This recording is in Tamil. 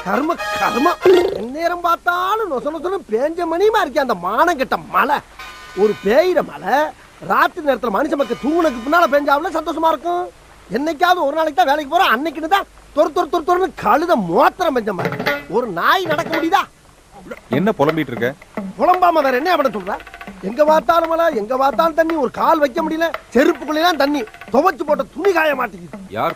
கர்ம கர்ம நேரம் பார்த்தாலும் நொச நொசனு பேஞ்ச மணியுமா இருக்கே அந்த மானம் கெட்ட மழை. ஒரு பேயிற மழை ராத்திரி நேரத்துல மனுஷ மக்கள் தூங்குனதுக்கு பின்னால பெஞ்சாவில் சந்தோஷமா இருக்கும். என்னைக்காவது ஒரு நாளைக்கு தான் வேலைக்கு போறோம், அன்னைக்குன்னு தான் தொறு கழுத மோத்திரம் பெஞ்ச மாதிரி. ஒரு நாய் நடக்க முடியுதா? என்ன புலம்பிட்டு இருக்க? புலம்பாம வேற என்ன பண்ண சொல்ற? எங்க பார்த்தாலும் மழை, எங்க பார்த்தாலும் தண்ணி, ஒரு கால் வைக்க முடியல, செருப்புக்குள்ளேதான் தண்ணி, துவைச்சு போட்ட துணி காய மாட்டேங்குது. யார்